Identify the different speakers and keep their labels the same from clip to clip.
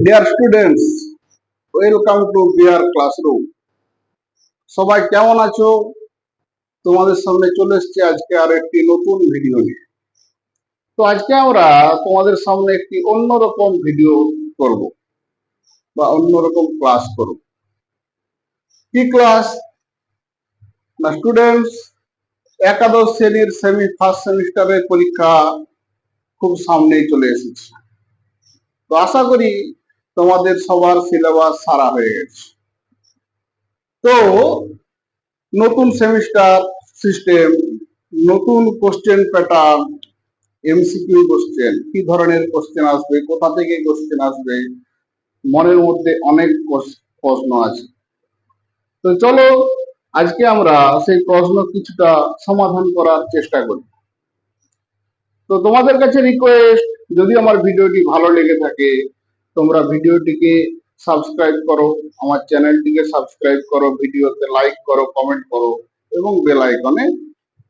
Speaker 1: Deer students, welcome to BR classroom. সবাই কেমন আছো? তোমাদের সামনে চলে এসেছি আজকে আর একটি নতুন ভিডিও নিয়ে। তো আজকে আমরা তোমাদের সামনে একটি অন্যরকম ভিডিও করব বা অন্যরকম ক্লাস করব। কি ক্লাস? না স্টুডেন্টস, একাদশ শ্রেণীর ফার্স্ট সেমিস্টারের পরীক্ষা খুব সামনেই চলে এসেছে। তো আশা করি তোমাদের সবার সিলেবাস সারা হয়ে গেছে। তো নতুন সেমিস্টার সিস্টেম, নতুন কোশ্চেন প্যাটার্ন, এমসিকিউ কোশ্চেন, কি ধরনের কোশ্চেন আসবে, কোথা থেকে কোশ্চেন আসবে, মনের মধ্যে অনেক প্রশ্ন আছে। তো চলো আজকে আমরা সেই প্রশ্ন কিছুটা সমাধান করার চেষ্টা করি। তো তোমাদের কাছে রিকোয়েস্ট, যদি আমার ভিডিওটি ভালো লেগে থাকে তোমরা ভিডিওটিকে সাবস্ক্রাইব করো, আমার চ্যানেলটিকে সাবস্ক্রাইব করো, ভিডিওতে লাইক করো, কমেন্ট করো এবং বেল আইকনে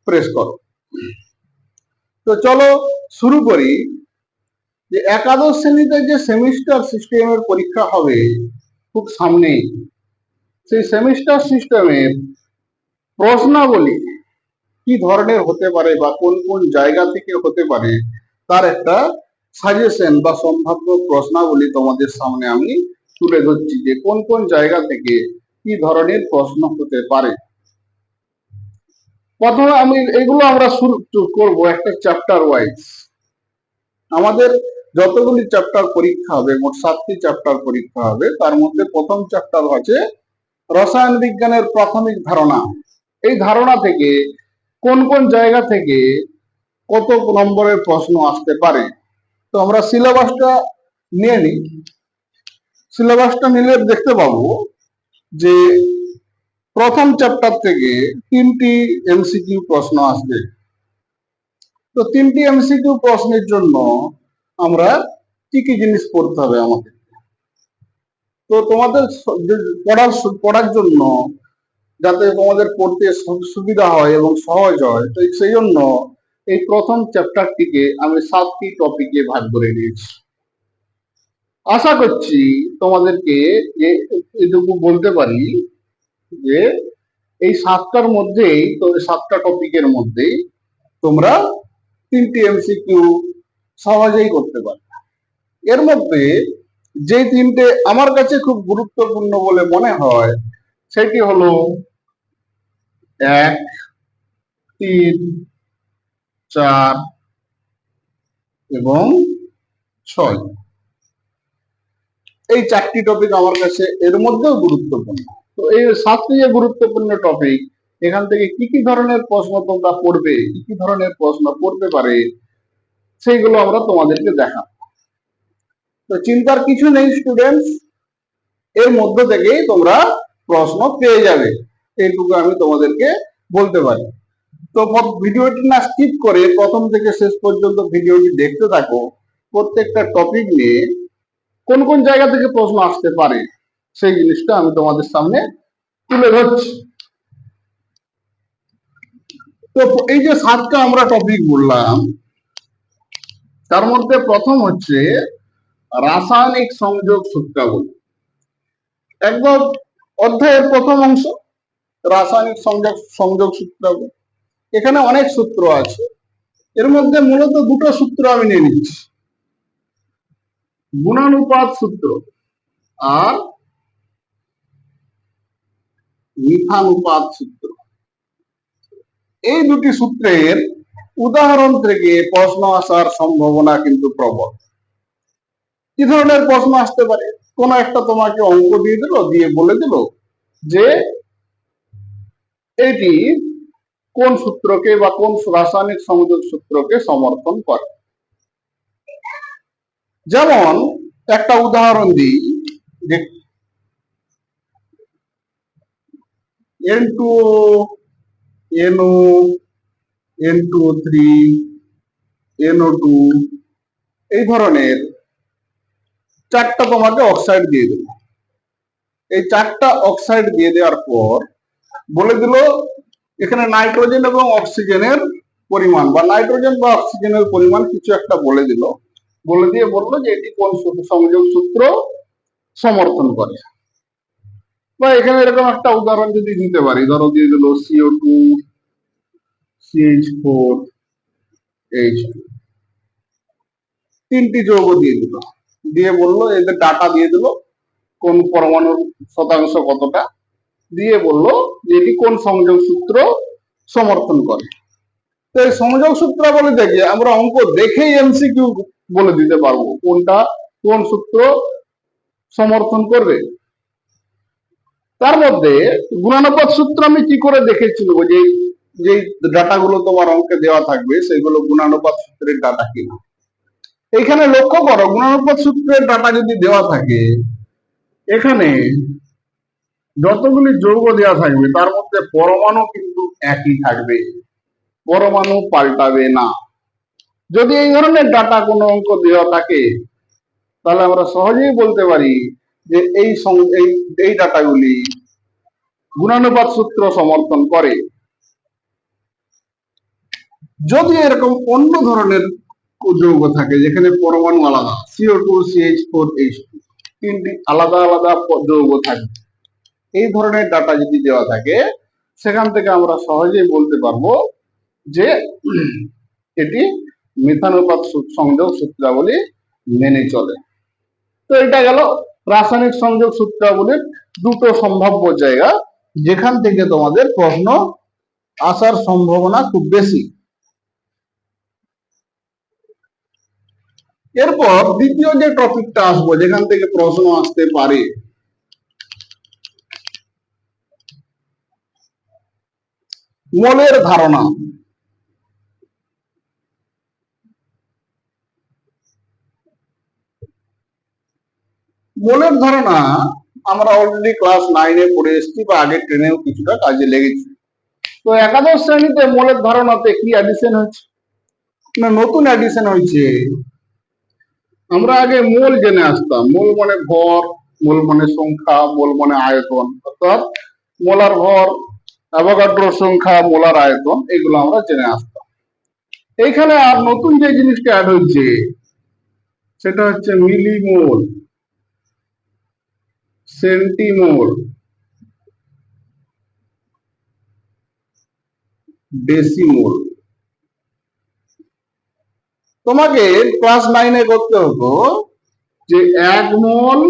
Speaker 1: প্রেস করো। তো চলো শুরু করি। যে একাদশ শ্রেণীতে যে সেমিস্টার সিস্টেমের পরীক্ষা হবে খুব সামনেই, সেই সেমিস্টার সিস্টেমের প্রশ্নাবলী কি ধরনের হতে পারে বা কোন কোন জায়গা থেকে হতে পারে তার একটা সাজেশন বা সম্ভাব্য প্রশ্নাবলী তোমাদের সামনে আমি তুলে ধরছি, যে কোন কোন জায়গা থেকে কি ধরনের প্রশ্ন হতে পারে। প্রথমে আমি এগুলো আমরা শুরু করব একটা চ্যাপ্টার ওয়াইজ। আমাদের যতগুলি চ্যাপ্টার পরীক্ষা হবে, মোট 7টি চ্যাপ্টার পরীক্ষা হবে, তার মধ্যে প্রথম চ্যাপ্টার হচ্ছে রসায়ন বিজ্ঞানের প্রাথমিক ধারণা। এই ধারণা থেকে কোন কোন জায়গা থেকে কত নম্বরের প্রশ্ন আসতে পারে। তো আমরা সিলেবাসটা নিয়ে নিই। সিলেবাসটা নিলে দেখতে পাবো যে প্রথম চ্যাপ্টার থেকে 3টি এমসিকিউ প্রশ্ন আসবে। তো 3টি এমসিকিউ প্রশ্নের জন্য আমরা কি কি জিনিস পড়তে হবে আমাদের। তো তোমাদের পড়ার জন্য যাতে তোমাদের পড়তে সুবিধা হয় এবং সহজ হয়, তো সেই জন্য এই প্রথম চ্যাপ্টারটিকে আমি 7টি টপিকে ভাগ করে দিয়েছি। আশা করছি তোমাদেরকে এটুকু বলতে পারি যে এই 7টার মধ্যেই, তো 7টা টপিকের মধ্যেই তোমরা 3টি এমসিকিউ সহজেই করতে পারবে। এর মধ্যে যে 3টে আমার কাছে খুব গুরুত্বপূর্ণ বলে মনে হয় সেটি হলো 1, 3, 4 এবং 6। এই 4টি টপিক আমার কাছে এর মধ্যেও গুরুত্বপূর্ণ। তো এই 7টি যে গুরুত্বপূর্ণ টপিক, এখান থেকে কি কি ধরনের প্রশ্ন তোমরা পড়বে, কি কি ধরনের প্রশ্ন পড়তে পারে, সেইগুলো আমরা তোমাদেরকে দেখাবো। তো চিন্তার কিছু নেই স্টুডেন্টস, এর মধ্য থেকেই তোমরা প্রশ্ন পেয়ে যাবে, এইটুকু আমি তোমাদেরকে বলতে পারি। তো ভিডিওটি না স্কিপ করে প্রথম থেকে শেষ পর্যন্ত ভিডিওটি দেখতে থাকো। প্রত্যেকটা টপিক নিয়ে কোন কোন জায়গা থেকে প্রশ্ন আসতে পারে সেই জিনিসটা আমি তোমাদের সামনে তুলে ধরছি। তো এই যে 7টা আমরা টপিক বললাম, তার মধ্যে প্রথম হচ্ছে রাসায়নিক সংযোগ সূত্রাবলী। একদম অধ্যায়ের প্রথম অংশ, রাসায়নিক সংযোগ সূত্রাবলী। এখানে অনেক সূত্র আছে, এর মধ্যে মূলত দুটো সূত্র আমি নিয়ে নিচ্ছি, গুণানুপাত সূত্র আর মিথানুপাত সূত্র। এই দুটি সূত্রের উদাহরণ থেকে প্রশ্ন আসার সম্ভাবনা কিন্তু প্রবল। কি ধরনের প্রশ্ন আসতে পারে? কোন একটা তোমাকে অঙ্ক দিয়ে দিল, দিয়ে বলে দিল যে এটি কোন সূত্রকে বা কোন রাসায়নিক সংযোগ সূত্রকে সমর্থন করে। যেমন একটা উদাহরণ দিই, যে N2O, NO, N2O3, NO2 এই ধরনের 4টা তোমাকে অক্সাইড দিয়ে দেব। এই 4টা অক্সাইড দিয়ে দেওয়ার পর বলে দিল এখানে নাইট্রোজেন এবং অক্সিজেনের পরিমাণ, বা নাইট্রোজেন বা অক্সিজেনের পরিমাণ কিছু একটা বলে দিল, বলে দিয়ে বললো যে এটি কোন সংযোগ সূত্র সমর্থন করে। বা এখানে এরকম একটা উদাহরণ যদি দিতে পারি, ধরো দিয়ে দিল CO2 CH4H2, তিনটি যৌগ দিয়ে দিল, দিয়ে বললো এদের ডাটা দিয়ে দিল কোন পরমাণুর শতাংশ কতটা, দিয়ে বললো যে এটি কোন সংযোগ সূত্র সমর্থন করে। তো এই সংযোগ সূত্রাবলী থেকে আমরা অঙ্ক দেখেই MCQ বলে দিতে পারবো কোনটা কোন সূত্র সমর্থন করবে। তার মধ্যে গুণানুপাত সূত্র আমি কি করে দেখেছি যে যে ডাটাগুলো তোমার অঙ্কে দেওয়া থাকবে সেগুলো গুণানুপাত সূত্রের ডাটা কিনা। এখানে লক্ষ্য করো, গুণানুপাত সূত্রের ডাটা যদি দেওয়া থাকে, এখানে যতগুলি যৌগ দেওয়া থাকবে তার মধ্যে পরমাণু কিন্তু একই থাকবে, পরমাণু পাল্টাবে না। যদি এই ধরনের ডাটা কোনো অঙ্ক দেওয়া থাকে তাহলে আমরা সহজেই বলতে পারি যে এই ডাটাগুলি গুণানুপাত সূত্র সমর্থন করে। যদি এরকম অন্য ধরনের যৌগ থাকে যেখানে পরমাণু আলাদা, CO2 CH4H2, তিনটি আলাদা আলাদা যৌগ থাকে, এই ধরনের ডাটা যদি দেওয়া থাকে সেখান থেকে আমরা সহজেই বলতে পারবো যে এটি মিথানুপাত সংযোগ সূত্রাবলী মেনে চলে। তো এটা গেল রাসায়নিক সংযোগ সূত্রাবলীর দুটো সম্ভাব্য জায়গা যেখান থেকে তোমাদের প্রশ্ন আসার সম্ভাবনা খুব বেশি। এরপর দ্বিতীয় যে টপিকটা আসবো যেখান থেকে প্রশ্ন আসতে পারে, মোলের ধারণা। মোলের ধারণা আমরা অলরেডি ক্লাস 9-এ পড়ে এসেছি বা আগের ট্রেনেও কিছুটা কাজে লেগেছে। তো একাদশ শ্রেণীতে মোলের ধারণাতে কি অ্যাডিশন হয়েছে না নতুন অ্যাডিশন হয়েছে। আমরা আগে মোল জেনে আসতাম, মোল মানে ভর, মোল মানে সংখ্যা, মোল মানে আয়তন, অর্থাৎ মোলার ভর, অ্যাভোগাড্রো সংখ্যা, মোলার আয়তন, এগুলো আমরা জেনে আসতাম। এইখানে আর নতুন যে জিনিসটা অ্যাড হচ্ছে সেটা হচ্ছে মিলিমোল, সেন্টিমোল, ডেসিমোল। তোমাকে ক্লাস 9-এ করতে হতো যে 1 মোল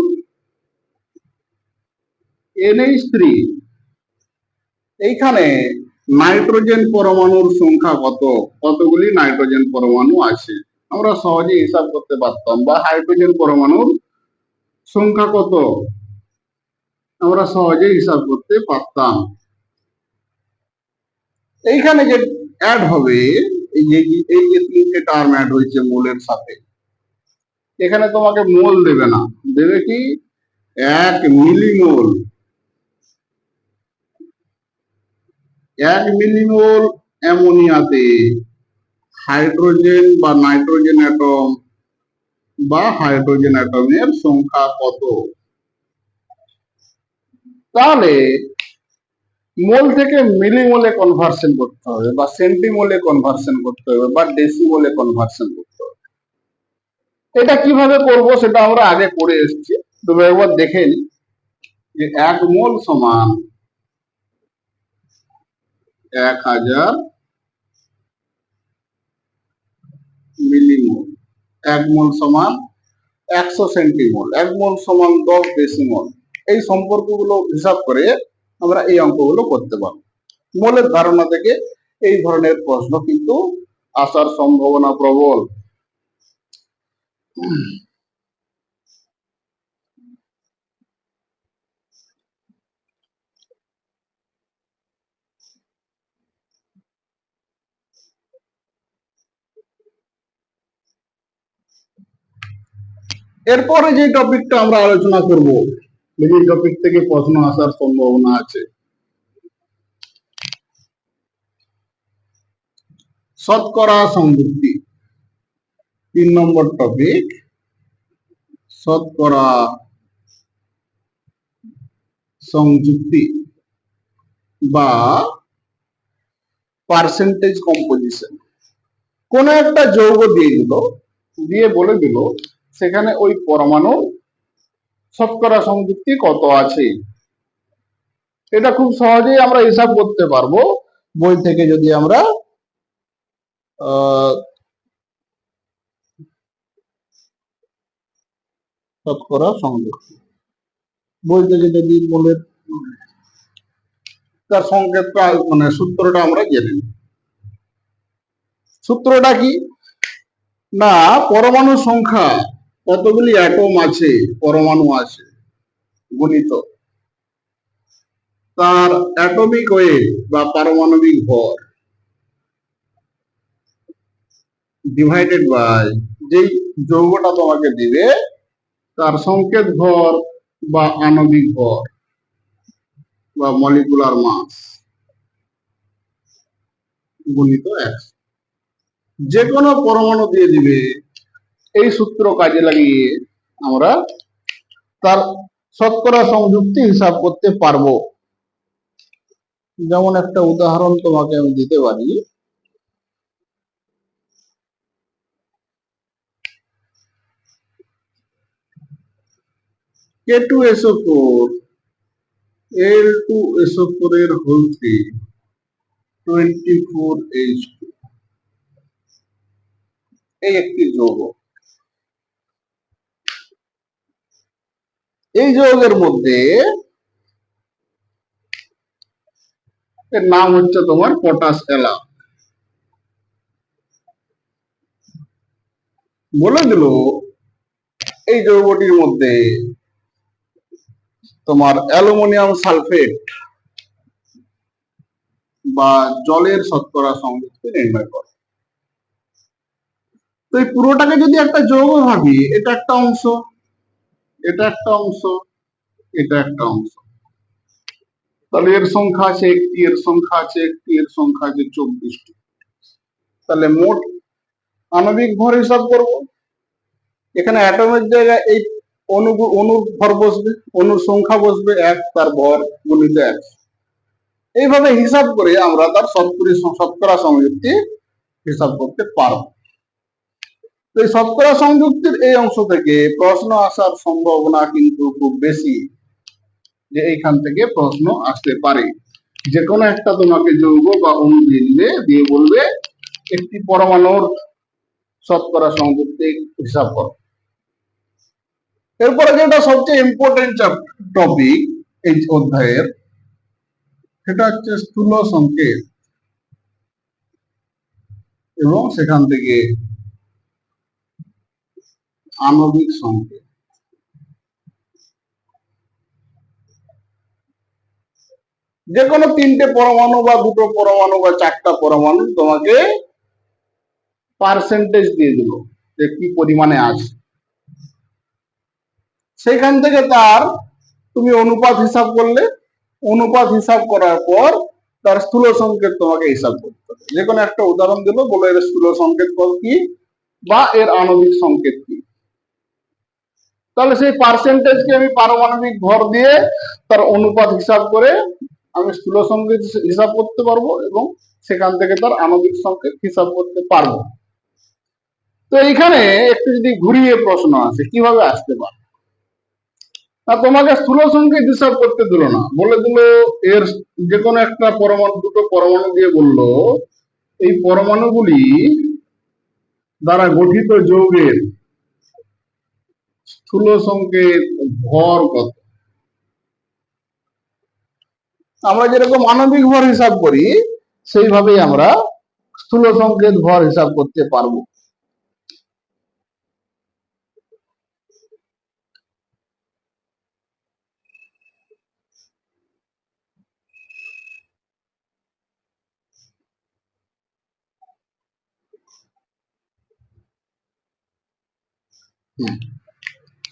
Speaker 1: NH3, এইখানে নাইট্রোজেন পরমাণুর সংখ্যা কত, কতগুলি নাইট্রোজেন পরমাণু আছে আমরা সহজে হিসাব করতে পারতাম, বা হাইড্রোজেন পরমাণুর সংখ্যা কত আমরা সহজে হিসাব করতে পারতাম। এইখানে যে অ্যাড হবে, এই যে তিনটে টার্ম অ্যাড হয়েছে মোলের সাথে, এখানে তোমাকে মোল দেবে না, দেবে কি 1 মিলিমোল। 1 মিলিমোল অ্যামোনিয়াতে হাইড্রোজেন বা নাইট্রোজেন অ্যাটম বা হাইড্রোজেন অ্যাটমের সংখ্যা কত। তাহলে মোল থেকে মিলিমোলে কনভার্সন করতে হবে, বা সেন্টিমোলে কনভার্সন করতে হবে, বা ডেসিমোলে কনভার্সন করতে হবে। এটা কিভাবে করব সেটা আমরা আগে করে এসেছি, তবে একবার দেখে নিই যে 1 মোল সমান 1000 মিলিমোল, 1 মোল সমান 100 সেন্টিমোল, 1 মোল সমান 10 ডেসিমোল। এই সম্পর্কগুলো হিসাব করে আমরা এই অঙ্কগুলো করতে পারবো। মোলের ধারণা থেকে এই ধরনের প্রশ্ন কিন্তু আসার সম্ভাবনা প্রবল। এরপরে যে টপিকটা আমরা আলোচনা করব, এই টপিক থেকে প্রশ্ন আসার সম্ভাবনা আছে, শতকরা সংযুক্তি। 3 নম্বর টপিক, শতকরা সংযুক্তি বা পার্সেন্টেজ কম্পোজিশন। কোন একটা যৌগ দিয়ে দিল, দিয়ে বলে দিল সেখানে ওই পরমাণু শতকরা সংযুক্তি কত আছে। এটা খুব সহজেই আমরা হিসাব করতে পারবো বই থেকে যদি আমরা শতকরা সংযুক্তি বই থেকে যদি বলে তার সংকেতটা মানে সূত্রটা আমরা জেনে নিই। সূত্রটা কি না, পরমাণু সংখ্যা কতগুলি অ্যাটম আছে পরমাণু আছে গুণিত তার অ্যাটমিক ওয়েট বা পারমাণবিক ভর ডিভাইডেড বাই যেই যৌগটা তোমাকে দিবে তার সংকেত ভর বা আণবিক ভর বা মলিকুলার মাস গুণিত 100। যে কোনো পরমাণু দিয়ে দিবে, এই সূত্র কাজে লাগিয়ে আমরা তার শতকরা সংযুক্তি হিসাব করতে পারবো। যেমন একটা উদাহরণ তোমাকে আমি দিতে পারি, K2SO4 Al2SO4 এর হোল 3 24H2 এই একটি যৌগ। এই যৌগের মধ্যে এর নাম হচ্ছে তোমার পটাশ অ্যালাম। বলে দিল এই যৌগটির মধ্যে তোমার অ্যালুমিনিয়াম সালফেট বা জলের শতকরা সংযুক্তি নির্ণয় করো। তো এই পুরোটাকে যদি একটা যৌগ ভাবি, এটা একটা অংশ, এটা একটা অংশ, এটা একটা অংশ, তাহলে এর সংখ্যা আছে একটি, এর সংখ্যা আছে একটি, এর সংখ্যা আছে 24টি। তাহলে মোট আণবিক ভর হিসাব করব। এখানে অ্যাটমের জায়গায় এই অনুর ভর বসবে, অনুর সংখ্যা বসবে 1, তার ভর গুণিত 1। এইভাবে হিসাব করে আমরা তার শতকরা সংযুক্তি হিসাব করতে পারব। তো এই শতকরা সংযুক্তির এই অংশ থেকে প্রশ্ন আসার সম্ভাবনা কিন্তু খুব বেশি, যে এইখান থেকে প্রশ্ন আসতে পারে। যে কোনো একটা তোমাকে যৌগ বা অণু দিয়ে দিলে, দিয়ে বলবে একটি পরমাণুর শতকরা সংযুক্তি হিসাব করো। এরপরে যেটা সবচেয়ে ইম্পর্টেন্ট টপিক এই অধ্যায়ের, সেটা হচ্ছে স্থূল সংকেত এবং সেখান থেকে আণবিক সংকেত। যে কোনো 3টে পরমাণু বা 2টো পরমাণু বা 4টা পরমাণু তোমাকে পার্সেন্টেজ দিয়ে দিল যে কি পরিমাণে আছে, সেখান থেকে তার তুমি অনুপাত হিসাব করলে, অনুপাত হিসাব করার পর তার স্থূল সংকেত তোমাকে হিসাব করতে হবে। যে কোনো একটা উদাহরণ দিল, বলো এর স্থূল সংকেত কি বা এর আণবিক সংকেত কি। তাহলে সেই পার্সেন্টেজকে আমি পারমাণবিক ভর দিয়ে তার অনুপাত হিসাব করে আমি স্থূল সংকেত হিসাব করতে পারবো এবং সেখান থেকে তার আণবিক সংকেত হিসাব করতে পারবো। তো এইখানে একটু যদি ঘুরিয়ে প্রশ্ন আসে, কিভাবে আসতে পারে? তোমাকে স্থূল সংকেত হিসাব করতে দিল না, বলে দিল এর যে কোনো একটা পরমাণু, 2টো পরমাণু দিয়ে বলল এই পরমাণুগুলি দ্বারা গঠিত যৌগের স্থূল সংকেত ভর কত। আমরা যেরকম আণবিক ভর হিসাব করি সেইভাবেই আমরা স্থূল সংকেত ভর হিসাব করতে পারবো।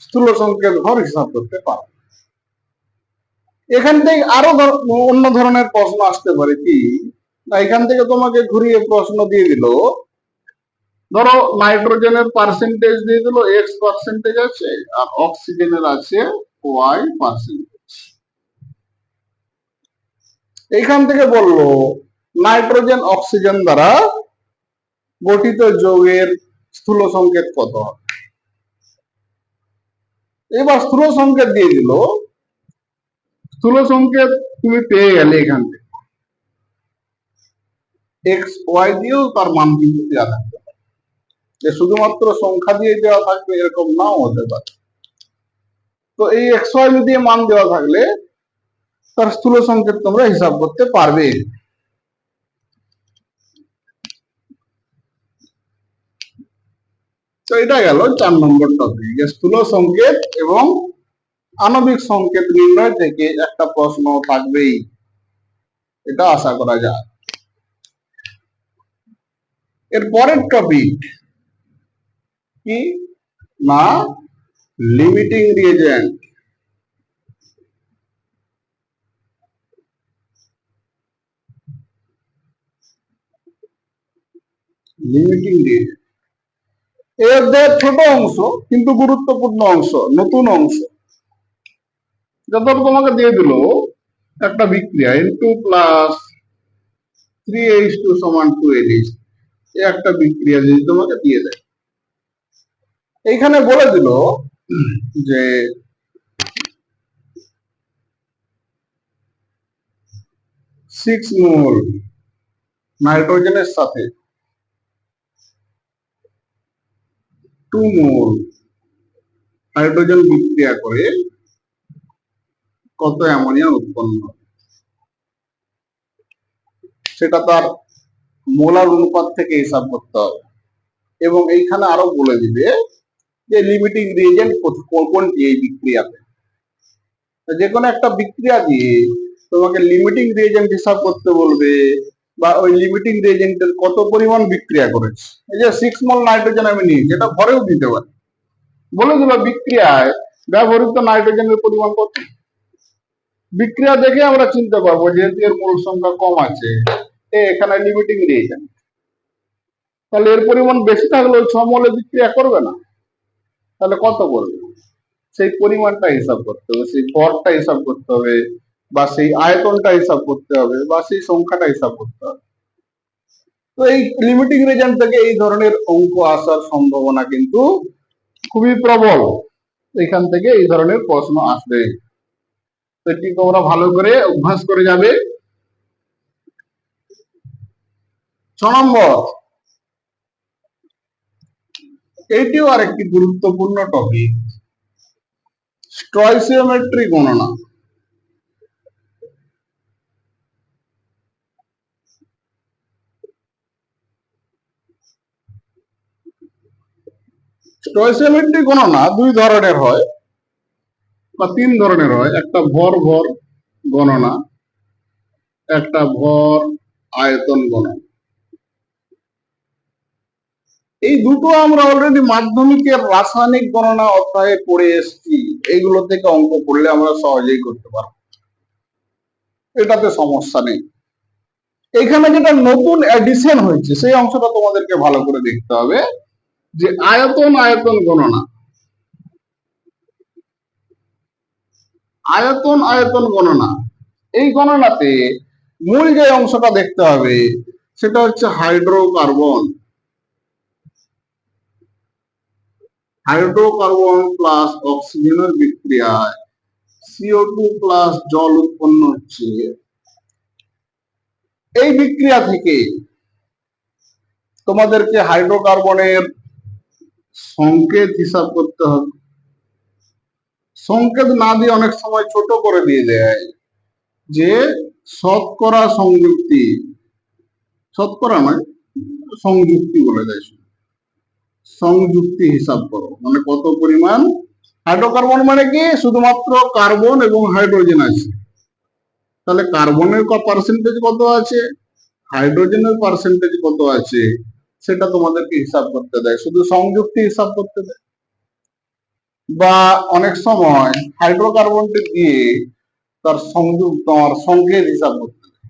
Speaker 1: স্থূল সংকেত ভর হিসাব করতে পারবো। এখান থেকে আরো অন্য ধরনের প্রশ্ন আসতে পারে কি, এখান থেকে তোমাকে ঘুরিয়ে প্রশ্ন দিয়ে দিল, ধরো নাইট্রোজেনের পার্সেন্টেজ দিয়ে দিল X% আছে আর অক্সিজেনের আছে Y%। এইখান থেকে বললো নাইট্রোজেন অক্সিজেন দ্বারা গঠিত যৌগের স্থূল সংকেত কত হবে। এবার স্থূল সংকেত দিয়ে দিল, স্থূল সংকেত তুমি পেয়ে গেলে এখান থেকে এক্স ওয়াই দিয়েও তার মান কিন্তু দেওয়া থাকবে, যে শুধুমাত্র সংখ্যা দিয়ে দেওয়া থাকবে এরকম নাও হতে পারে। তো এই এক্স ওয়াই দিয়ে মান দেওয়া থাকলে তার স্থূল সংকেত তোমরা হিসাব করতে পারবে। তো এটা গেল 4 নম্বর টপিক, যে স্থূল সংকেত এবং আণবিক সংকেত নির্ণয় থেকে একটা প্রশ্ন থাকবেই, এটা আশা করা যায়। এর পরের টপিক কি না, লিমিটিং রিয়েজেন্ট। লিমিটিং রিয়েজেন্ট এর ছোট অংশ কিন্তু গুরুত্বপূর্ণ অংশ, নতুন অংশ। যত তোমাকে দিয়ে দিল একটা বিক্রিয়া N2 প্লাস 3H2 সমান 2NH, একটা বিক্রিয়া যদি তোমাকে দিয়ে দেয়, এইখানে বলে দিল যে 6 মোল নাইট্রোজেনের সাথে 2 মোল হাইড্রোজেন বিক্রিয়া করে কত অ্যামোনিয়া উৎপন্ন হবে, সেটা তার মোলার অনুপাত থেকে হিসাব করতে হবে। এবং এইখানে আরো বলে দিবে যে লিমিটিং রিয়েজেন্ট কোনটি এই বিক্রিয়াতে। যে কোনো একটা বিক্রিয়া দিয়ে তোমাকে লিমিটিং রিয়েজেন্ট হিসাব করতে বলবে, বা ওই লিমিটিং রিয়েজেন্টের কত পরিমাণ বিক্রিয়া করেছে। এই যে 6 মোল নাইট্রোজেন আমি নিই, যেটা ভরেও দিতে পারি, বলে দিল বিক্রিয়ায় ব্যবহৃত নাইট্রোজেনের পরিমাণ কত। বিক্রিয়া দেখে আমরা চিনতে পারবো যেহেতু এর মোল সংখ্যা কম আছে, এখানে লিমিটিং রিয়েজেন্ট, তাহলে এর পরিমাণ বেশি থাকলে ওই 6 মোলে বিক্রিয়া করবে না, তাহলে কত করবে সেই পরিমাণটা হিসাব করতে হবে, সেই ভরটা হিসাব করতে হবে, বা সেই আয়তনটা হিসাব করতে হবে, বা সেই সংখ্যাটা হিসাব করতে হবে। তো এই লিমিটিং রিয়েজেন্ট থেকে এই ধরনের অঙ্ক আসার সম্ভাবনা কিন্তু খুবই প্রবল, এখান থেকে এই ধরনের প্রশ্ন আসবে। তো এটি তোমরা ভালো করে অভ্যাস করে যাবে। 6 নম্বর, এইটিও আরেকটি গুরুত্বপূর্ণ টপিক, স্টয়চিওমেট্রি গণনা। স্টয়চিওমেট্রি গণনা দুই ধরনের হয় বা 3 ধরনের হয়, একটা ভর ভর গণনা, একটা ভর আয়তন গণনা। এই দুটো আমরা অলরেডি মাধ্যমিকের রাসায়নিক গণনা অধ্যায়ে পড়ে এসেছি, এইগুলো থেকে অঙ্ক করলে আমরা সহজেই করতে পারবো, এটাতে সমস্যা নেই। এখানে যেটা নতুন এডিশন হয়েছে সেই অংশটা তোমাদেরকে ভালো করে দেখতে হবে, যে আয়তন আয়তন গণনা। আয়তন আয়তন গণনা, এই গণনাতে মূল যে অংশটা দেখতে হবে সেটা হচ্ছে হাইড্রোকার্বন। হাইড্রোকার্বন প্লাস অক্সিজেনের বিক্রিয়ায় CO2 প্লাস জল উৎপন্ন হচ্ছে। এই বিক্রিয়া থেকে তোমাদেরকে হাইড্রোকার্বনের সংকেত হিসাব করতে হবে। সংকেত না দিয়ে অনেক সময় ছোট করে দিয়ে দেয়, যে শতকরা সংযুক্তি, শতকরা নয় সংযুক্তি বলে দেয়, সংযুক্তি হিসাব করো, মানে কত পরিমাণ হাইড্রোকার্বন, মানে কি শুধুমাত্র কার্বন এবং হাইড্রোজেন আছে, তাহলে কার্বনের পার্সেন্টেজ কত আছে, হাইড্রোজেনের পার্সেন্টেজ কত আছে, সেটা তোমাদেরকে হিসাব করতে দেয়, শুধু সংযুক্তি হিসাব করতে দেয়। বা অনেক সময় হাইড্রোকার্বনটি দিয়ে তার তোমার সংকেত হিসাব করতে দেয়।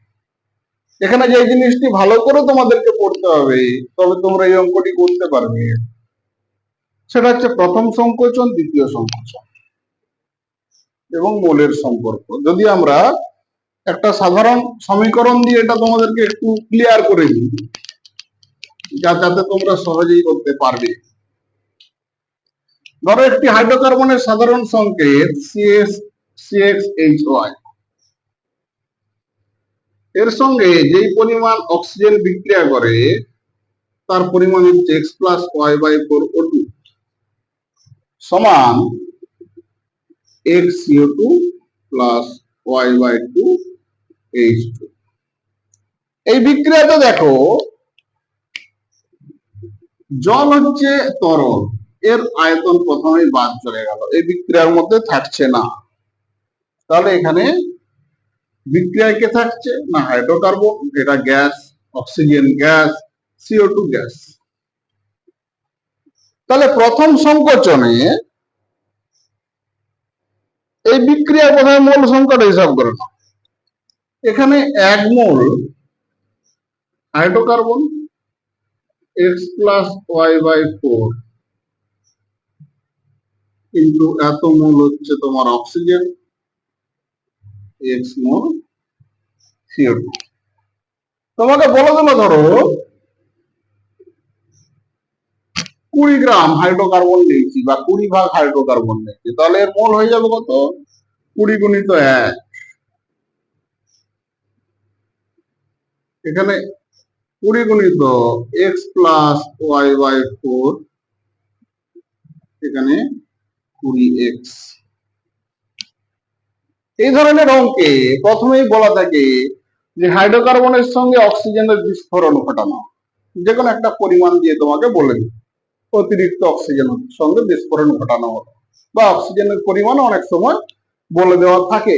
Speaker 1: এখানে যে জিনিসটি ভালো করে তোমাদেরকে পড়তে হবে, তবে তোমরা এই অঙ্কটি করতে পারবে, সেটা হচ্ছে প্রথম সংকোচন, দ্বিতীয় সংকোচন এবং মোলের সম্পর্ক। যদি আমরা একটা সাধারণ সমীকরণ দিয়ে এটা তোমাদেরকে একটু ক্লিয়ার করে দিই, যাতে তোমরা সহজেই করতে পারবে। ধরো একটি হাইড্রোকার্বনের সাধারণ সংকেত CH3CXHY, এর সঙ্গে যেই পরিমাণ অক্সিজেন বিক্রিয়া করে তার পরিমাণ হচ্ছে X+Y/4O2 সমান XCO2 প্লাস Y/2H2। এই বিক্রিয়াতে দেখো জল হচ্ছে তরল, এর আয়তন প্রথমেই বাদ চলে গেল, এই বিক্রিয়ার মধ্যে থাকছে না। তাহলে এখানে বিক্রিয়ায় কে থাকছে না হাইড্রোকার্বন, এটা gas, oxygen gas, CO2 gas. তাহলে প্রথম সংকোচনে এই বিক্রিয়ার প্রথমে মোল সংখ্যাটা হিসাব করে নাও। এখানে 1 মোল হাইড্রোকার্বন X+Y/4 কিন্তু এত মোল হচ্ছে তোমার অক্সিজেন X মোল CO2। তোমাকে বলে দিল ধরো 20 গ্রাম হাইড্রোকার্বন নিয়েছি বা 20 ভাগ হাইড্রোকার্বন নিয়েছি, তাহলে এর মোল হয়ে যাবে কত? 20 গুণিত 1। এখানে 20 গুণিত X+Y/4, এখানে 20X। এই ধরনের অঙ্কে প্রথমেই বলা থাকে যে হাইড্রোকার্বনের সঙ্গে অক্সিজেনের বিস্ফোরণ ঘটানো, যে কোনো একটা পরিমাণ দিয়ে তোমাকে বলে দিই অতিরিক্ত অক্সিজেনের সঙ্গে বিস্ফোরণ ঘটানো হলো, বা অক্সিজেনের পরিমাণ অনেক সময় বলে দেওয়া থাকে।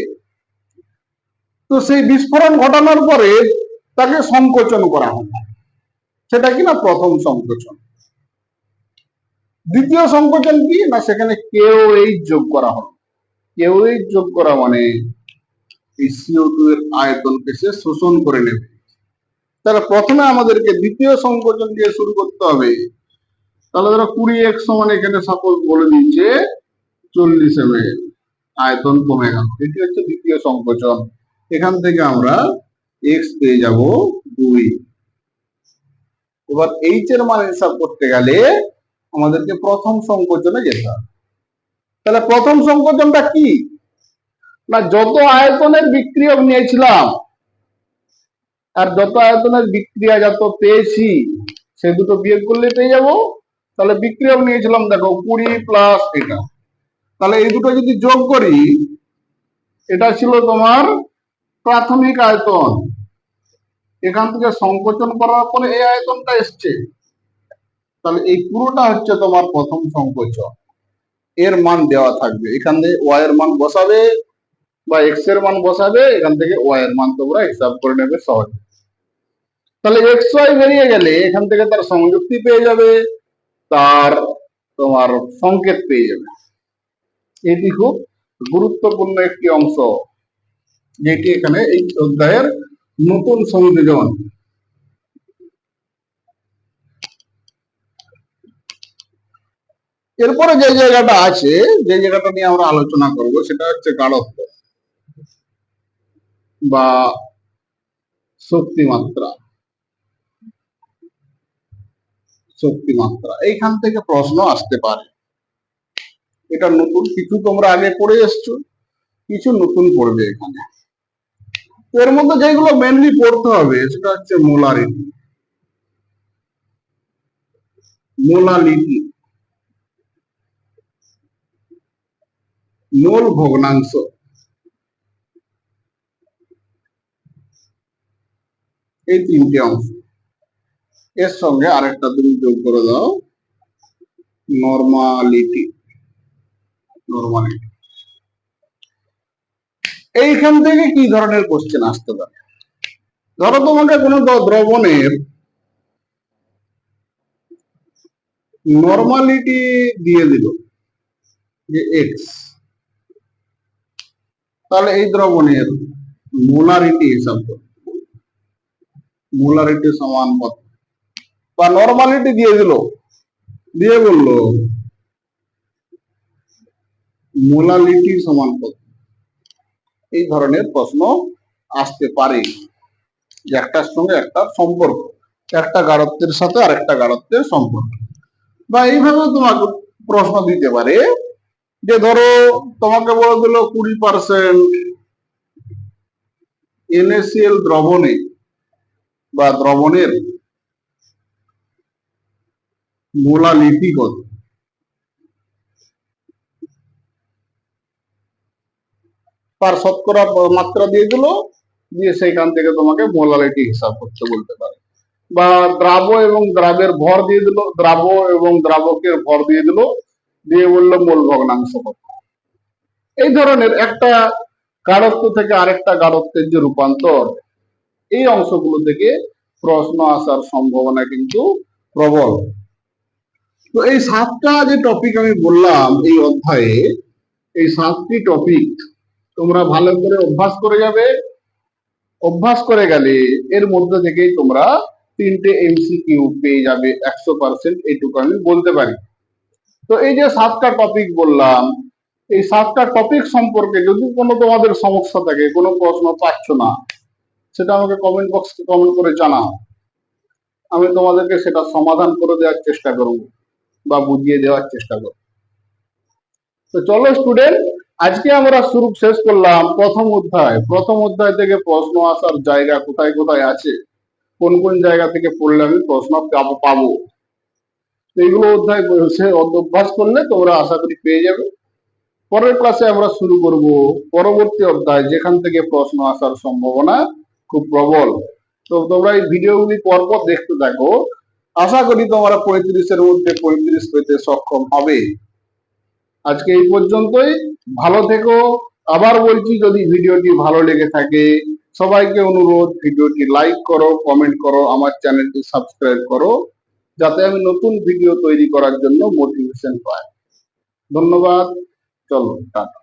Speaker 1: তো সেই বিস্ফোরণ ঘটানোর পরে তাকে সংকোচন করা হয়, সেটা কিনা প্রথম সংকোচন। দ্বিতীয় সংকোচন কি না, সেখানে KOH যোগ করা হলো। KOH যোগ করা মানে এই CO2 এর আয়তনকে সে শোষণ করে নেবে। তাহলে প্রথমে আমাদেরকে দ্বিতীয় সংকোচন দিয়ে শুরু করতে হবে। তাহলে ধরো 20X সমান এখানে সাপোজ বলে দিচ্ছে 40 ml, আয়তন কমে গেল, এটি হচ্ছে দ্বিতীয় সংকোচন। এখান থেকে আমরা X পেয়ে যাব 2। এবার H এর মান হিসাব করতে গেলে আমাদেরকে প্রথম সংকোচনে যেতে হবে। তাহলে প্রথম সংকোচনটা কি না, যত আয়তনের বিক্রিয়ক নিয়েছিলাম আর যত আয়তনের বিক্রিয়া যত পেয়েছি সে দুটো বিয়োগ করলে পেয়ে যাব। তাহলে বিক্রিয়ক নিয়েছিলাম দেখো 20 প্লাস এটা, তাহলে এই দুটো যদি যোগ করি, এটা ছিল তোমার প্রাথমিক আয়তন, এখান থেকে সংকোচন করার পরে এই আয়তনটা এসছে। তাহলে এই পুরোটা হচ্ছে তোমার প্রথম সংকোচন। এর মান দেওয়া থাকবে, এখান থেকে ওয়াই এর মান বসাবে বা এক্স এর মান বসাবে, এখান থেকে ওয়াই এর মান তোমরা হিসাব করে নেবে সহজে। তাহলে এক্স ওয়াই বেরিয়ে গেলে এখান থেকে তার সংযুক্তি পেয়ে যাবে, তার তোমার সংকেত পেয়ে যাবে। এটি খুব গুরুত্বপূর্ণ একটি অংশ, যেটি এখানে এই অধ্যায়ের নতুন সংযোজন। এরপরে যে জায়গাটা আছে, যে জায়গাটা নিয়ে আমরা আলোচনা করব, সেটা হচ্ছে গাঢ়ত্ব বা শক্তিমাত্রা। শক্তিমাত্রা এইখান থেকে প্রশ্ন আসতে পারে। এটা নতুন, কিছু তোমরা আগে পড়ে এসছো, কিছু নতুন পড়বে এখানে। এর মধ্যে যেগুলো মেনলি পড়তে হবে সেটা হচ্ছে মোলারিটি, মোলালিটি, মোল ভগ্নাংশ, এই তিনটে অংশ। এর সঙ্গে আরেকটা তুমি যোগ করে দাও, নরমালিটি। নরমালিটি এইখান থেকে কি ধরনের কোশ্চেন আসতে পারে? ধরো তোমাকে কোনো দ্রবণের নরমালিটি দিয়ে দিল যে এক্স, তাহলে এই দ্রবণের মোলারিটি হিসাব করো, মোলারিটি সমান কত, বা নরমালিটি দিয়ে দিল, দিয়ে বললো মোলালিটি সমান কত। এই ধরনের প্রশ্ন আসতে পারে, যে একটার সঙ্গে একটা সম্পর্ক। একটা গাড়ত্বের সাথে আরেকটা গাড়ত্বের সম্পর্ক। বা এইভাবে তোমাকে প্রশ্ন দিতে পারে যে ধরো তোমাকে বলে দিল 20% NaCl দ্রবণে বা দ্রবণের মোলালিটি কত, তার শতকরা মাত্রা দিয়ে দিল, দিয়ে সেইখান থেকে তোমাকে মোলালিটি হিসাব করতে বলতে পারে। বা দ্রাব এবং দ্রাবের ভর দিয়ে দিল, দ্রাব এবং দ্রাবকের ভর দিয়ে দিল, দিয়ে বললো মোল ভগ্নাংশ কত। এই ধরনের একটা গাঢ়ত্ব থেকে আরেকটা গাঢ়ত্বের যে রূপান্তর, এই অংশগুলো থেকে প্রশ্ন আসার সম্ভাবনা কিন্তু প্রবল। তো এই 7টা যে টপিক আমি বললাম এই অধ্যায়ে, এই 7টি টপিক তোমরা ভালো করে অভ্যাস করে যাবে। অভ্যাস করে গেলে এর মধ্যে থেকেই তোমরা 3টে MCQ পেয়ে যাবে 100%, এইটুকু আমি বলতে পারি। তো এই যে 7টা টপিক বললাম, এই 7টা টপিক সম্পর্কে যদি কোনো তোমাদের সমস্যা থাকে, কোনো প্রশ্ন পাচ্ছ না, সেটা আমাকে কমেন্ট বক্সে কমেন্ট করে জানাও। আমি তোমাদেরকে সেটা সমাধান করে দেওয়ার চেষ্টা করব বা বুঝিয়ে দেওয়ার চেষ্টা করব। তো চলো স্টুডেন্ট, আজকে আমরা শুরু শেষ করলাম প্রথম অধ্যায়। প্রথম অধ্যায় থেকে প্রশ্ন আসার জায়গা কোথায় কোথায় আছে, কোন কোন জায়গা থেকে পড়লে আমি প্রশ্ন পাবো, এইগুলো অধ্যায় অভ্যাস করলে তোমরা আশা করি পেয়ে যাবে। পরের ক্লাসে আমরা শুরু করব পরবর্তী অধ্যায়, যেখান থেকে প্রশ্ন আসার সম্ভাবনা খুব প্রবল। তো তোমরা এই ভিডিওগুলি পরপর দেখতে থাকো। আশা করি তোমরা 35-এর মধ্যে 35 পেতে সক্ষম হবে। আজকে এই পর্যন্তই, ভালো থেকো। আবার বলছি, যদি ভিডিওটি ভালো লেগে থাকে সবাইকে অনুরোধ, ভিডিওটি লাইক করো, কমেন্ট করো, আমার চ্যানেলটি সাবস্ক্রাইব করো, যাতে আমি নতুন ভিডিও তৈরি করার জন্য মোটিভেশন পাই। ধন্যবাদ। চলো টাটা।